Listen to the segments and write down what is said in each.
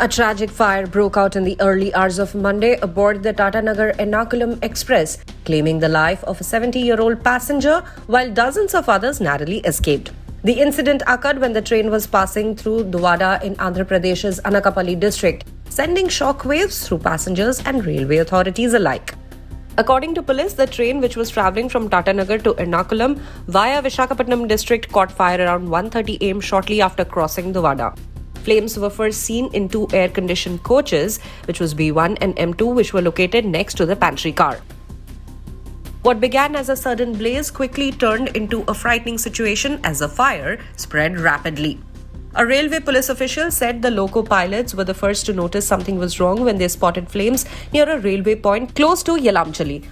A tragic fire broke out in the early hours of Monday aboard the Tata Nagar Ernakulam Express, claiming the life of a 70-year-old passenger while dozens of others narrowly escaped. The incident occurred when the train was passing through Duvvada in Andhra Pradesh's Ernakulam district, sending shockwaves through passengers and railway authorities alike. According to police, the train, which was travelling from Tata Nagar to Ernakulam via Visakhapatnam district, caught fire around 1:30 am shortly after crossing Duvvada. Flames were first seen in two air-conditioned coaches, which was B1 and M2, which were located next to the pantry car. What began as a sudden blaze quickly turned into a frightening situation as the fire spread rapidly. A railway police official said the loco pilots were the first to notice something was wrong when they spotted flames near a railway point close to Yelamchali.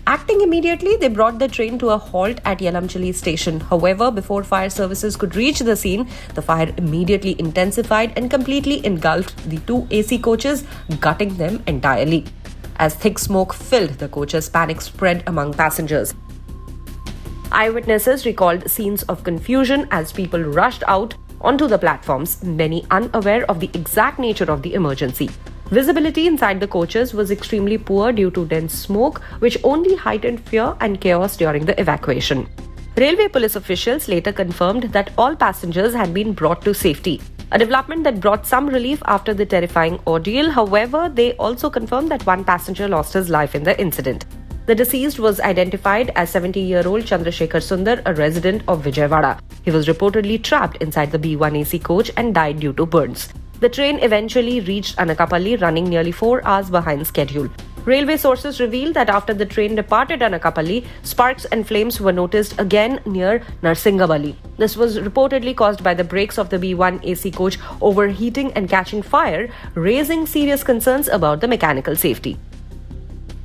Acting immediately, they brought the train to a halt at Yelamchali station. However, before fire services could reach the scene, the fire immediately intensified and completely engulfed the two AC coaches, gutting them entirely. As thick smoke filled the coaches, panic spread among passengers. Eyewitnesses recalled scenes of confusion as people rushed out onto the platforms, many unaware of the exact nature of the emergency. Visibility inside the coaches was extremely poor due to dense smoke, which only heightened fear and chaos during the evacuation. Railway police officials later confirmed that all passengers had been brought to safety, a development that brought some relief after the terrifying ordeal. However, they also confirmed that one passenger lost his life in the incident. The deceased was identified as 70-year-old Chandrasekhar Sundar, a resident of Vijayawada. He was reportedly trapped inside the B1 AC coach and died due to burns. The train eventually reached Anakapalli, running nearly 4 hours behind schedule. Railway sources revealed that after the train departed Anakapalli, sparks and flames were noticed again near Narsingabali. This was reportedly caused by the brakes of the B1 AC coach overheating and catching fire, raising serious concerns about the mechanical safety.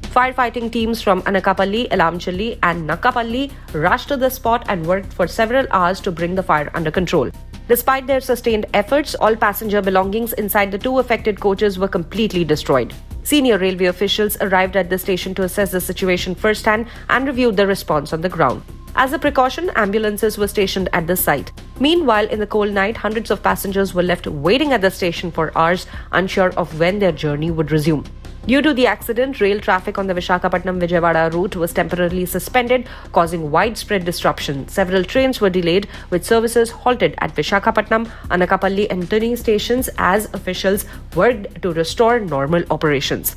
Firefighting teams from Anakapalli, Yelamchali and Nakapalli rushed to the spot and worked for several hours to bring the fire under control. Despite their sustained efforts, all passenger belongings inside the two affected coaches were completely destroyed. Senior railway officials arrived at the station to assess the situation firsthand and reviewed the response on the ground. As a precaution, ambulances were stationed at the site. Meanwhile, in the cold night, hundreds of passengers were left waiting at the station for hours, unsure of when their journey would resume. Due to the accident, rail traffic on the Visakhapatnam-Vijayawada route was temporarily suspended, causing widespread disruption. Several trains were delayed, with services halted at Visakhapatnam, Anakapalli and Thuni stations as officials worked to restore normal operations.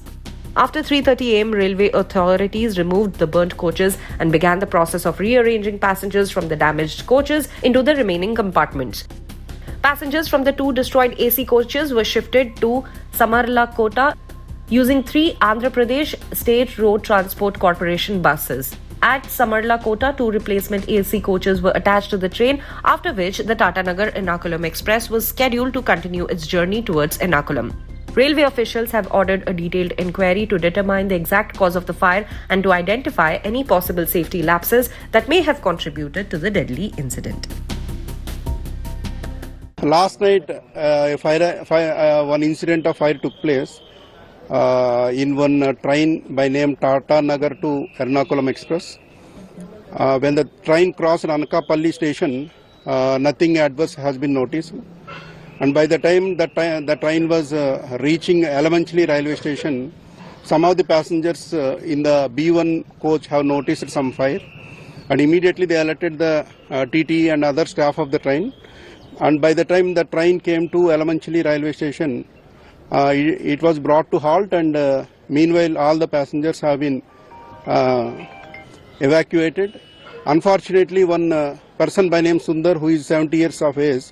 After 3:30 am, railway authorities removed the burnt coaches and began the process of rearranging passengers from the damaged coaches into the remaining compartments. Passengers from the two destroyed AC coaches were shifted to Samarla-Kota using 3 Andhra Pradesh State Road Transport Corporation buses. At Samarla-Kota, 2 replacement AC coaches were attached to the train, after which the Tata Nagar Ernakulam Express was scheduled to continue its journey towards Ernakulam. Railway officials have ordered a detailed inquiry to determine the exact cause of the fire and to identify any possible safety lapses that may have contributed to the deadly incident. Last night, one incident of fire took place in one train by name Tata Nagar to Ernakulam Express. When the train crossed Anakapalli station, nothing adverse has been noticed. And by the time the train was reaching Yelamchali railway station, some of the passengers in the B1 coach have noticed some fire. And immediately they alerted the TT and other staff of the train. And by the time the train came to Yelamchali railway station, it was brought to halt, and meanwhile all the passengers have been evacuated. Unfortunately, one person by name Sundar, who is 70 years of age,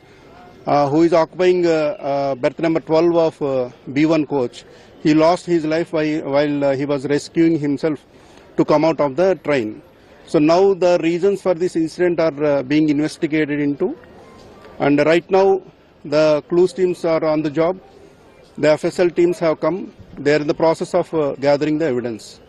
who is occupying berth number 12 of B1 coach, he lost his life while he was rescuing himself to come out of the train. So now the reasons for this incident are being investigated into, and right now the clues teams are on the job. The FSL teams have come. They are in the process of gathering the evidence.